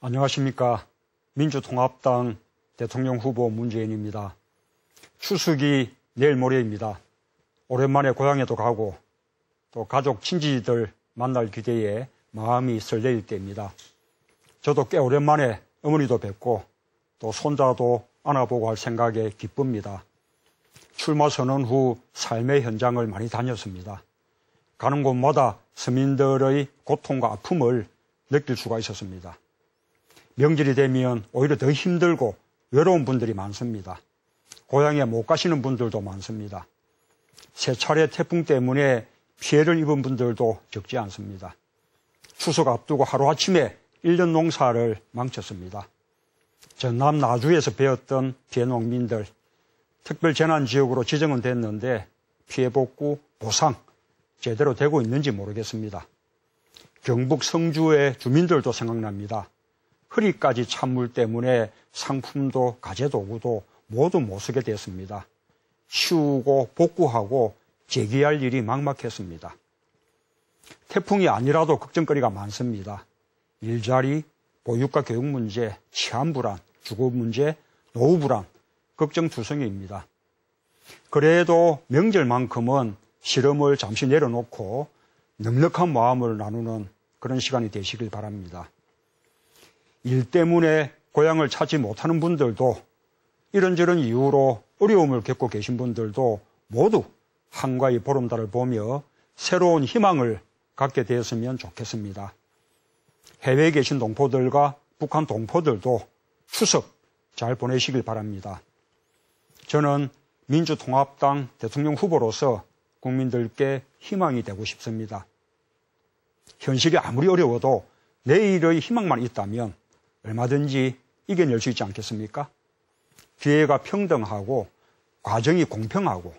안녕하십니까. 민주통합당 대통령 후보 문재인입니다. 추석이 내일 모레입니다. 오랜만에 고향에도 가고 또 가족 친지들 만날 기대에 마음이 설레일 때입니다. 저도 꽤 오랜만에 어머니도 뵙고 또 손자도 안아보고 할 생각에 기쁩니다. 출마 선언 후 삶의 현장을 많이 다녔습니다. 가는 곳마다 서민들의 고통과 아픔을 느낄 수가 있었습니다. 명절이 되면 오히려 더 힘들고 외로운 분들이 많습니다. 고향에 못 가시는 분들도 많습니다. 세 차례 태풍 때문에 피해를 입은 분들도 적지 않습니다. 추석 앞두고 하루아침에 1년 농사를 망쳤습니다. 전남 나주에서 배웠던 피해 농민들, 특별재난지역으로 지정은 됐는데 피해 복구, 보상 제대로 되고 있는지 모르겠습니다. 경북 성주의 주민들도 생각납니다. 허리까지 찬물 때문에 상품도 가재도구도 모두 못 쓰게 됐습니다. 치우고 복구하고 재기할 일이 막막했습니다. 태풍이 아니라도 걱정거리가 많습니다. 일자리, 보육과 교육 문제, 치안 불안, 주거 문제, 노후 불안, 걱정투성이입니다. 그래도 명절만큼은 실험을 잠시 내려놓고 넉넉한 마음을 나누는 그런 시간이 되시길 바랍니다. 일 때문에 고향을 찾지 못하는 분들도 이런저런 이유로 어려움을 겪고 계신 분들도 모두 한가히 보름달을 보며 새로운 희망을 갖게 되었으면 좋겠습니다. 해외에 계신 동포들과 북한 동포들도 추석 잘 보내시길 바랍니다. 저는 민주통합당 대통령 후보로서 국민들께 희망이 되고 싶습니다. 현실이 아무리 어려워도 내일의 희망만 있다면 얼마든지 이겨낼 수 있지 않겠습니까? 기회가 평등하고 과정이 공평하고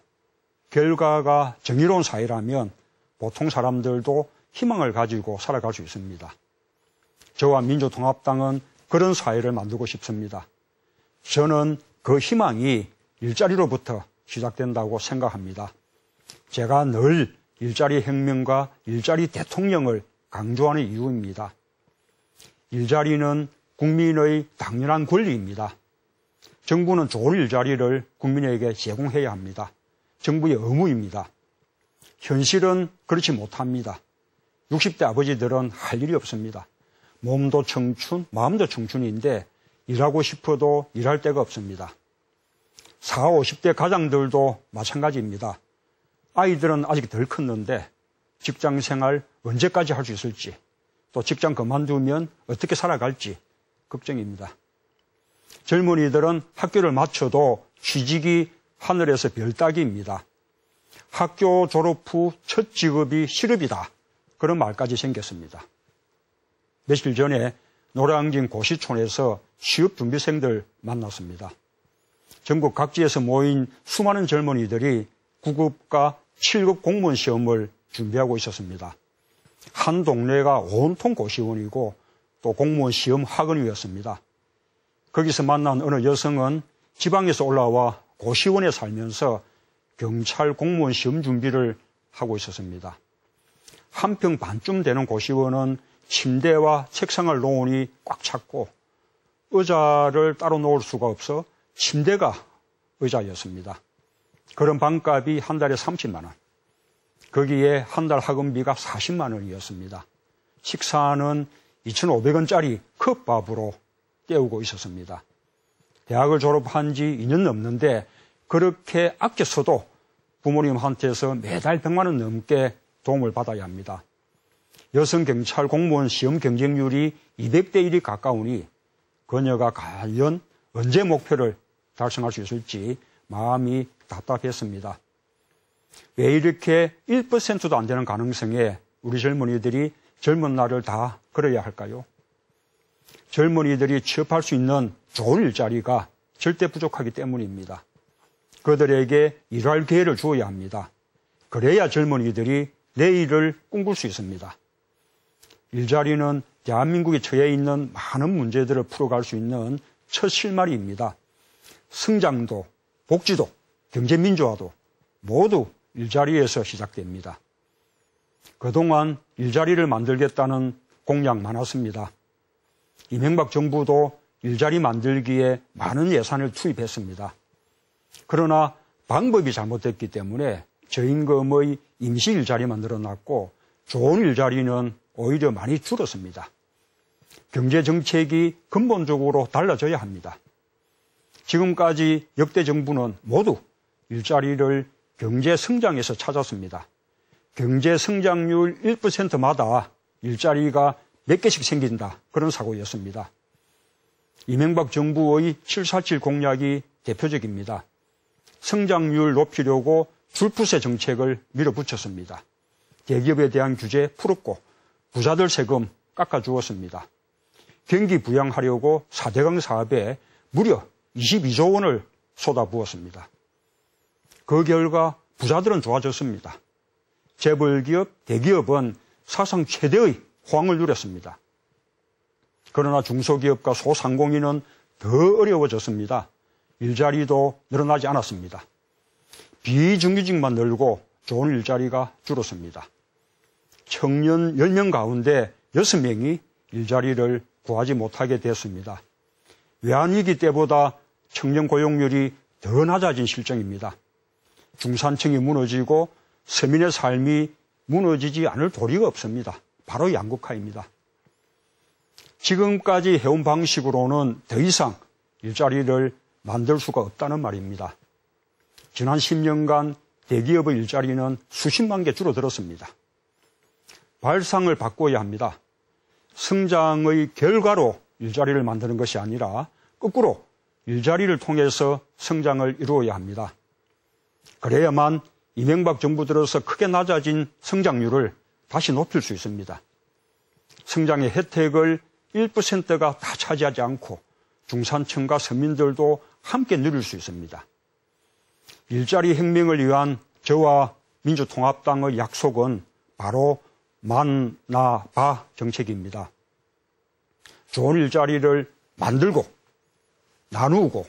결과가 정의로운 사회라면 보통 사람들도 희망을 가지고 살아갈 수 있습니다. 저와 민주통합당은 그런 사회를 만들고 싶습니다. 저는 그 희망이 일자리로부터 시작된다고 생각합니다. 제가 늘 일자리 혁명과 일자리 대통령을 강조하는 이유입니다. 일자리는 국민의 당연한 권리입니다. 정부는 좋은 일자리를 국민에게 제공해야 합니다. 정부의 의무입니다. 현실은 그렇지 못합니다. 60대 아버지들은 할 일이 없습니다. 몸도 청춘, 마음도 청춘인데 일하고 싶어도 일할 데가 없습니다. 40, 50대 가장들도 마찬가지입니다. 아이들은 아직 덜 컸는데 직장 생활 언제까지 할 수 있을지, 또 직장 그만두면 어떻게 살아갈지 걱정입니다. 젊은이들은 학교를 마쳐도 취직이 하늘에서 별 따기입니다. 학교 졸업 후 첫 직업이 실업이다. 그런 말까지 생겼습니다. 며칠 전에 노량진 고시촌에서 취업준비생들 만났습니다. 전국 각지에서 모인 수많은 젊은이들이 9급과 7급 공무원 시험을 준비하고 있었습니다. 한 동네가 온통 고시원이고 또 공무원 시험 학원이었습니다. 거기서 만난 어느 여성은 지방에서 올라와 고시원에 살면서 경찰 공무원 시험 준비를 하고 있었습니다. 한 평 반쯤 되는 고시원은 침대와 책상을 놓으니 꽉 찼고 의자를 따로 놓을 수가 없어 침대가 의자였습니다. 그런 방값이 한 달에 30만 원. 거기에 한 달 학원비가 40만 원이었습니다. 식사는 2,500원짜리 컵밥으로 때우고 있었습니다. 대학을 졸업한 지 2년 넘는데 그렇게 아껴서도 부모님한테서 매달 100만 원 넘게 도움을 받아야 합니다. 여성 경찰 공무원 시험 경쟁률이 200대 1이 가까우니 그녀가 과연 언제 목표를 달성할 수 있을지 마음이 답답했습니다. 왜 이렇게 1%도 안 되는 가능성에 우리 젊은이들이 젊은 날을 다 걸어야 할까요? 젊은이들이 취업할 수 있는 좋은 일자리가 절대 부족하기 때문입니다. 그들에게 일할 기회를 주어야 합니다. 그래야 젊은이들이 내일을 꿈꿀 수 있습니다. 일자리는 대한민국이 처해 있는 많은 문제들을 풀어갈 수 있는 첫 실마리입니다. 성장도, 복지도, 경제민주화도 모두 일자리에서 시작됩니다. 그동안 일자리를 만들겠다는 공약 많았습니다. 이명박 정부도 일자리 만들기에 많은 예산을 투입했습니다. 그러나 방법이 잘못됐기 때문에 저임금의 임시 일자리만 늘어났고 좋은 일자리는 오히려 많이 줄었습니다. 경제 정책이 근본적으로 달라져야 합니다. 지금까지 역대 정부는 모두 일자리를 경제 성장에서 찾았습니다. 경제 성장률 1%마다 일자리가 몇 개씩 생긴다. 그런 사고였습니다. 이명박 정부의 747 공약이 대표적입니다. 성장률 높이려고 줄푸세 정책을 밀어붙였습니다. 대기업에 대한 규제 풀었고 부자들 세금 깎아주었습니다. 경기 부양하려고 4대강 사업에 무려 22조 원을 쏟아부었습니다. 그 결과 부자들은 좋아졌습니다. 재벌기업, 대기업은 사상 최대의 호황을 누렸습니다. 그러나 중소기업과 소상공인은 더 어려워졌습니다. 일자리도 늘어나지 않았습니다. 비정규직만 늘고 좋은 일자리가 줄었습니다. 청년 10명 가운데 6명이 일자리를 구하지 못하게 됐습니다. 외환위기 때보다 청년 고용률이 더 낮아진 실정입니다. 중산층이 무너지고 서민의 삶이 무너지지 않을 도리가 없습니다. 바로 양극화입니다. 지금까지 해온 방식으로는 더 이상 일자리를 만들 수가 없다는 말입니다. 지난 10년간 대기업의 일자리는 수십만 개 줄어들었습니다. 발상을 바꿔야 합니다. 성장의 결과로 일자리를 만드는 것이 아니라 거꾸로 일자리를 통해서 성장을 이루어야 합니다. 그래야만 이명박 정부 들어서 크게 낮아진 성장률을 다시 높일 수 있습니다. 성장의 혜택을 1%가 다 차지하지 않고 중산층과 서민들도 함께 누릴 수 있습니다. 일자리 혁명을 위한 저와 민주통합당의 약속은 바로 만나봐 정책입니다. 좋은 일자리를 만들고 나누고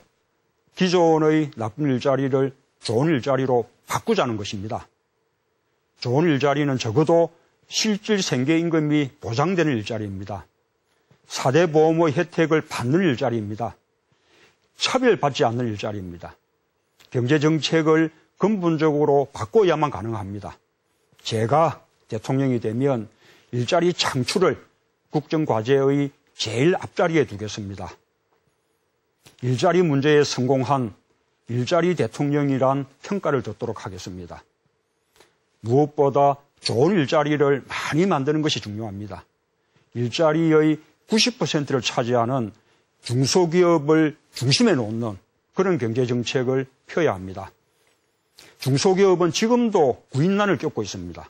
기존의 나쁜 일자리를 좋은 일자리로 바꾸자는 것입니다. 좋은 일자리는 적어도 실질 생계임금이 보장되는 일자리입니다. 4대 보험의 혜택을 받는 일자리입니다. 차별받지 않는 일자리입니다. 경제정책을 근본적으로 바꿔야만 가능합니다. 제가 대통령이 되면 일자리 창출을 국정과제의 제일 앞자리에 두겠습니다. 일자리 문제에 성공한 일자리 대통령이란 평가를 듣도록 하겠습니다. 무엇보다 좋은 일자리를 많이 만드는 것이 중요합니다. 일자리의 90%를 차지하는 중소기업을 중심에 놓는 그런 경제정책을 펴야 합니다. 중소기업은 지금도 구인난을 겪고 있습니다.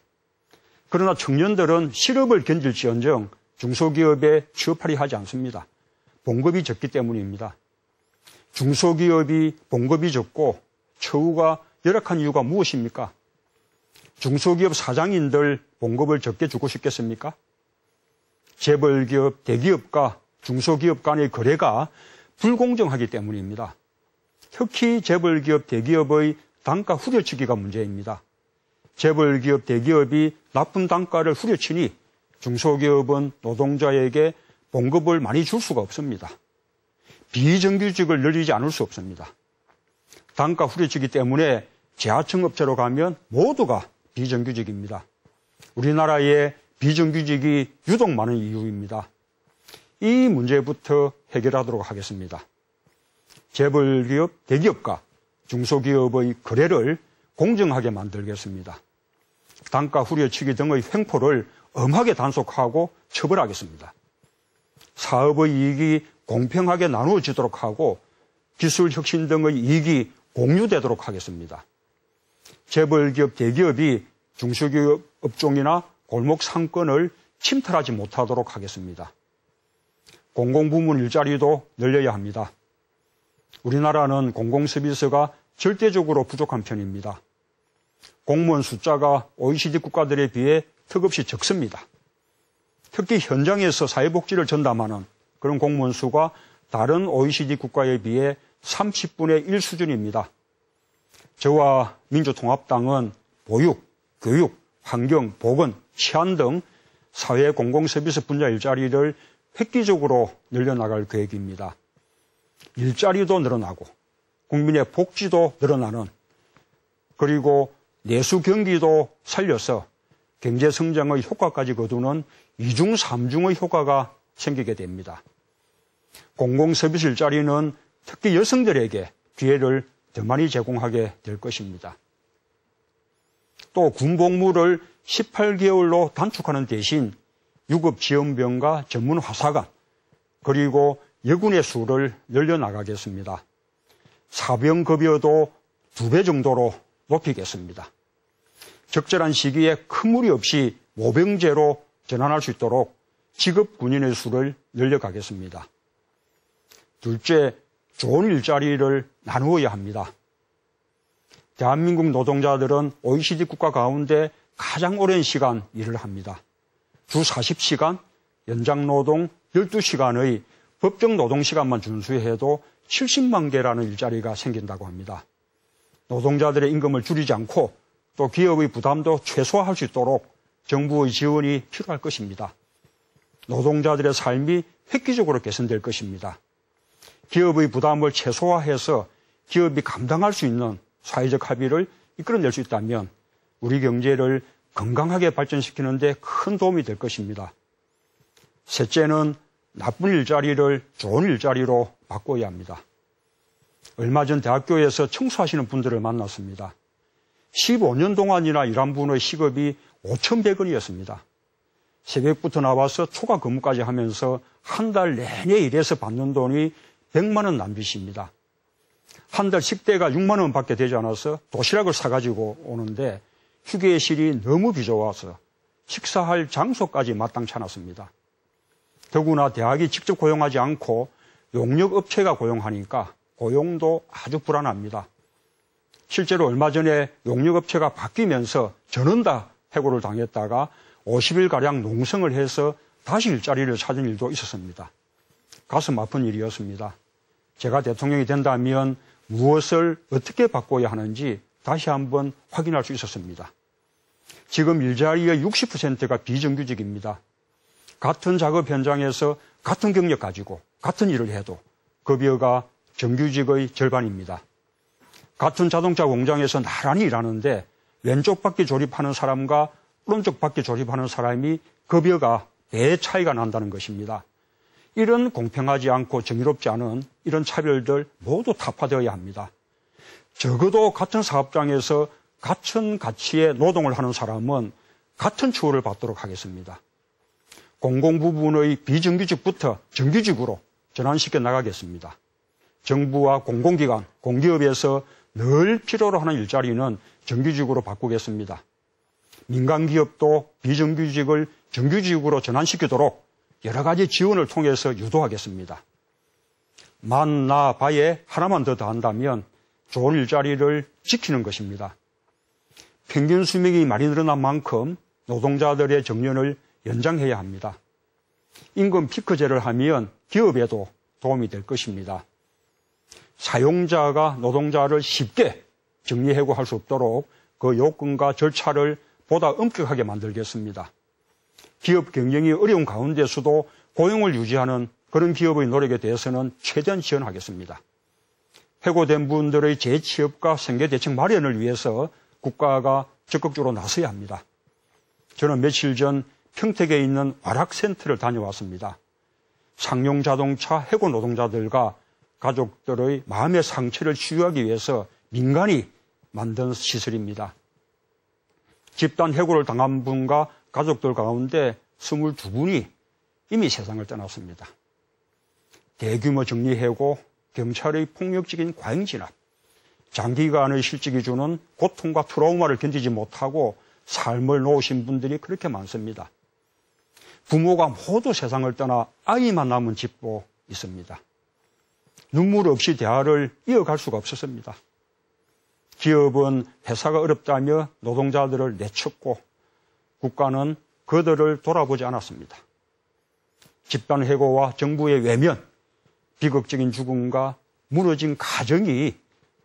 그러나 청년들은 실업을 견딜지언정 중소기업에 취업하려 하지 않습니다. 봉급이 적기 때문입니다. 중소기업이 봉급이 적고 처우가 열악한 이유가 무엇입니까? 중소기업 사장님들 봉급을 적게 주고 싶겠습니까? 재벌기업, 대기업과 중소기업 간의 거래가 불공정하기 때문입니다. 특히 재벌기업, 대기업의 단가 후려치기가 문제입니다. 재벌기업, 대기업이 나쁜 단가를 후려치니 중소기업은 노동자에게 봉급을 많이 줄 수가 없습니다. 비정규직을 늘리지 않을 수 없습니다. 단가 후려치기 때문에 재하청 업체로 가면 모두가 비정규직입니다. 우리나라에 비정규직이 유독 많은 이유입니다. 이 문제부터 해결하도록 하겠습니다. 재벌기업, 대기업과 중소기업의 거래를 공정하게 만들겠습니다. 단가 후려치기 등의 횡포를 엄하게 단속하고 처벌하겠습니다. 사업의 이익이 공평하게 나누어지도록 하고 기술 혁신 등의 이익이 공유되도록 하겠습니다. 재벌기업, 대기업이 중소기업 업종이나 골목 상권을 침탈하지 못하도록 하겠습니다. 공공부문 일자리도 늘려야 합니다. 우리나라는 공공서비스가 절대적으로 부족한 편입니다. 공무원 숫자가 OECD 국가들에 비해 턱없이 적습니다. 특히 현장에서 사회복지를 전담하는 그런 공무원 수가 다른 OECD 국가에 비해 30분의 1 수준입니다. 저와 민주통합당은 보육, 교육, 환경, 보건, 치안 등 사회 공공서비스 분야 일자리를 획기적으로 늘려나갈 계획입니다. 일자리도 늘어나고 국민의 복지도 늘어나는, 그리고 내수 경기도 살려서 경제 성장의 효과까지 거두는 이중 삼중의 효과가 생기게 됩니다. 공공서비스 일자리는 특히 여성들에게 기회를 더 많이 제공하게 될 것입니다. 또 군복무를 18개월로 단축하는 대신 유급지원병과 전문 화사관, 그리고 여군의 수를 늘려나가겠습니다. 사병급여도 2배 정도로 높이겠습니다. 적절한 시기에 큰 무리 없이 모병제로 전환할 수 있도록 직업 군인의 수를 늘려가겠습니다. 둘째, 좋은 일자리를 나누어야 합니다. 대한민국 노동자들은 OECD 국가 가운데 가장 오랜 시간 일을 합니다. 주 40시간, 연장노동 12시간의 법정 노동시간만 준수해도 70만 개라는 일자리가 생긴다고 합니다. 노동자들의 임금을 줄이지 않고 또 기업의 부담도 최소화할 수 있도록 정부의 지원이 필요할 것입니다. 노동자들의 삶이 획기적으로 개선될 것입니다. 기업의 부담을 최소화해서 기업이 감당할 수 있는 사회적 합의를 이끌어낼 수 있다면 우리 경제를 건강하게 발전시키는 데 큰 도움이 될 것입니다. 셋째는 나쁜 일자리를 좋은 일자리로 바꿔야 합니다. 얼마 전 대학교에서 청소하시는 분들을 만났습니다. 15년 동안이나 일한 분의 시급이 5,100원이었습니다. 새벽부터 나와서 초과 근무까지 하면서 한 달 내내 일해서 받는 돈이 100만 원 남짓입니다. 한 달 식대가 6만 원밖에 되지 않아서 도시락을 사가지고 오는데 휴게실이 너무 비좁아서 식사할 장소까지 마땅치 않았습니다. 더구나 대학이 직접 고용하지 않고 용역업체가 고용하니까 고용도 아주 불안합니다. 실제로 얼마 전에 용역업체가 바뀌면서 저는 다 해고를 당했다가 50일가량 농성을 해서 다시 일자리를 찾은 일도 있었습니다. 가슴 아픈 일이었습니다. 제가 대통령이 된다면 무엇을 어떻게 바꿔야 하는지 다시 한번 확인할 수 있었습니다. 지금 일자리의 60%가 비정규직입니다. 같은 작업 현장에서 같은 경력 가지고 같은 일을 해도 급여가 정규직의 절반입니다. 같은 자동차 공장에서 나란히 일하는데 왼쪽 바퀴 조립하는 사람과 오른쪽 바퀴 조립하는 사람이 급여가 배의 차이가 난다는 것입니다. 이런 공평하지 않고 정의롭지 않은 이런 차별들 모두 타파되어야 합니다. 적어도 같은 사업장에서 같은 가치의 노동을 하는 사람은 같은 처우를 받도록 하겠습니다. 공공부문의 비정규직부터 정규직으로 전환시켜 나가겠습니다. 정부와 공공기관, 공기업에서 늘 필요로 하는 일자리는 정규직으로 바꾸겠습니다. 민간기업도 비정규직을 정규직으로 전환시키도록 여러 가지 지원을 통해서 유도하겠습니다. 만나바에 하나만 더 더한다면 좋은 일자리를 지키는 것입니다. 평균 수명이 많이 늘어난 만큼 노동자들의 정년을 연장해야 합니다. 임금 피크제를 하면 기업에도 도움이 될 것입니다. 사용자가 노동자를 쉽게 정리해고할 수 없도록 그 요건과 절차를 보다 엄격하게 만들겠습니다. 기업 경영이 어려운 가운데서도 고용을 유지하는 그런 기업의 노력에 대해서는 최대한 지원하겠습니다. 해고된 분들의 재취업과 생계대책 마련을 위해서 국가가 적극적으로 나서야 합니다. 저는 며칠 전 평택에 있는 와락센터를 다녀왔습니다. 상용자동차 해고 노동자들과 가족들의 마음의 상처를 치유하기 위해서 민간이 만든 시설입니다. 집단 해고를 당한 분과 가족들 가운데 22분이 이미 세상을 떠났습니다. 대규모 정리해고, 경찰의 폭력적인 과잉진압, 장기간의 실직이 주는 고통과 트라우마를 견디지 못하고 삶을 놓으신 분들이 그렇게 많습니다. 부모가 모두 세상을 떠나 아이만 남은 집도 있습니다. 눈물 없이 대화를 이어갈 수가 없었습니다. 기업은 회사가 어렵다며 노동자들을 내쳤고 국가는 그들을 돌아보지 않았습니다. 집단 해고와 정부의 외면, 비극적인 죽음과 무너진 가정이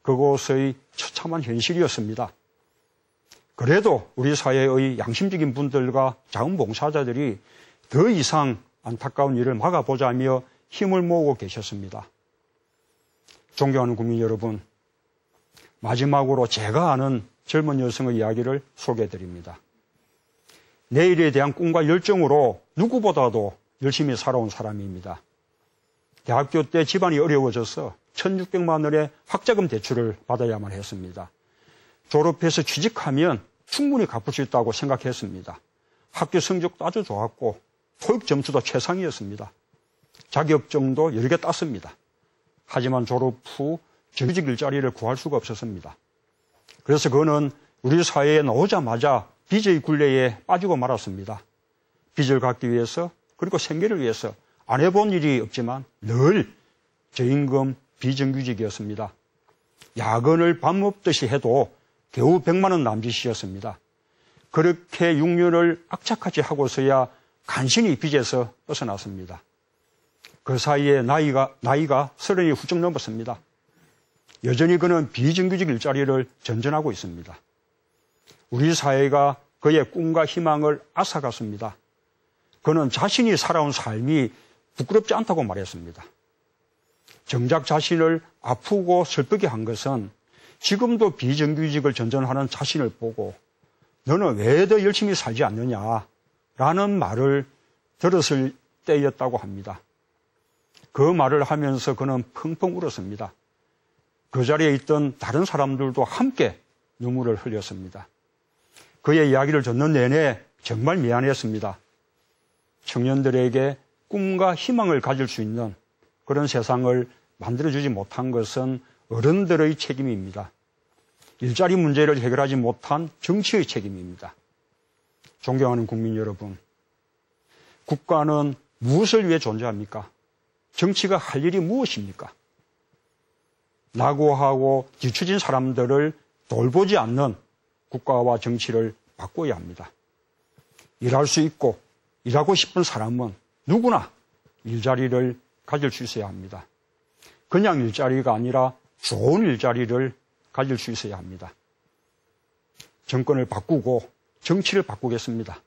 그곳의 처참한 현실이었습니다. 그래도 우리 사회의 양심적인 분들과 자원봉사자들이 더 이상 안타까운 일을 막아보자며 힘을 모으고 계셨습니다. 존경하는 국민 여러분, 마지막으로 제가 아는 젊은 여성의 이야기를 소개해드립니다. 내일에 대한 꿈과 열정으로 누구보다도 열심히 살아온 사람입니다. 대학교 때 집안이 어려워져서 1,600만 원의 학자금 대출을 받아야만 했습니다. 졸업해서 취직하면 충분히 갚을 수 있다고 생각했습니다. 학교 성적도 아주 좋았고 토익 점수도 최상이었습니다. 자격증도 여러 개 땄습니다. 하지만 졸업 후 정규직 일자리를 구할 수가 없었습니다. 그래서 그는 우리 사회에 나오자마자 빚의 굴레에 빠지고 말았습니다. 빚을 갚기 위해서 그리고 생계를 위해서 안 해본 일이 없지만 늘 저임금 비정규직이었습니다. 야근을 밥 먹듯이 해도 겨우 100만 원 남짓이었습니다. 그렇게 6년을 악착같이 하고서야 간신히 빚에서 벗어났습니다. 그 사이에 나이가 30이 훌쩍 넘었습니다. 여전히 그는 비정규직 일자리를 전전하고 있습니다. 우리 사회가 그의 꿈과 희망을 앗아갔습니다. 그는 자신이 살아온 삶이 부끄럽지 않다고 말했습니다. 정작 자신을 아프고 슬프게 한 것은 지금도 비정규직을 전전하는 자신을 보고 너는 왜 더 열심히 살지 않느냐라는 말을 들었을 때였다고 합니다. 그 말을 하면서 그는 펑펑 울었습니다. 그 자리에 있던 다른 사람들도 함께 눈물을 흘렸습니다. 그의 이야기를 듣는 내내 정말 미안했습니다. 청년들에게 꿈과 희망을 가질 수 있는 그런 세상을 만들어주지 못한 것은 어른들의 책임입니다. 일자리 문제를 해결하지 못한 정치의 책임입니다. 존경하는 국민 여러분, 국가는 무엇을 위해 존재합니까? 정치가 할 일이 무엇입니까? 낙오하고 뒤처진 사람들을 돌보지 않는 국가와 정치를 바꿔야 합니다. 일할 수 있고 일하고 싶은 사람은 누구나 일자리를 가질 수 있어야 합니다. 그냥 일자리가 아니라 좋은 일자리를 가질 수 있어야 합니다. 정권을 바꾸고 정치를 바꾸겠습니다.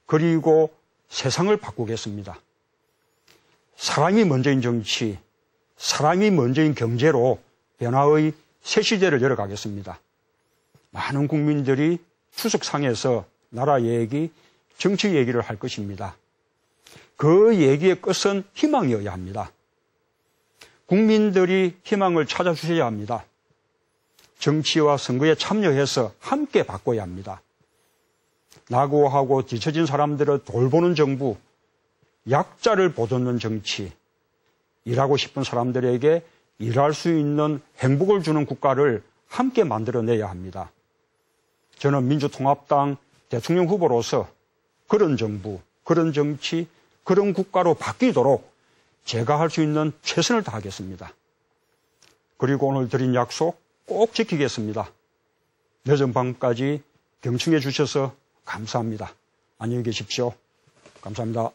그리고 세상을 바꾸겠습니다. 사람이 먼저인 정치, 사람이 먼저인 경제로 변화의 새 시대를 열어가겠습니다. 많은 국민들이 추석상에서 나라 얘기, 정치 얘기를 할 것입니다. 그 얘기의 끝은 희망이어야 합니다. 국민들이 희망을 찾아주셔야 합니다. 정치와 선거에 참여해서 함께 바꿔야 합니다. 낙오하고 뒤처진 사람들을 돌보는 정부, 약자를 보듬는 정치, 일하고 싶은 사람들에게 일할 수 있는 행복을 주는 국가를 함께 만들어내야 합니다. 저는 민주통합당 대통령 후보로서 그런 정부, 그런 정치, 그런 국가로 바뀌도록 제가 할 수 있는 최선을 다하겠습니다. 그리고 오늘 드린 약속 꼭 지키겠습니다. 늦은 밤까지 경청해 주셔서 감사합니다. 안녕히 계십시오. 감사합니다.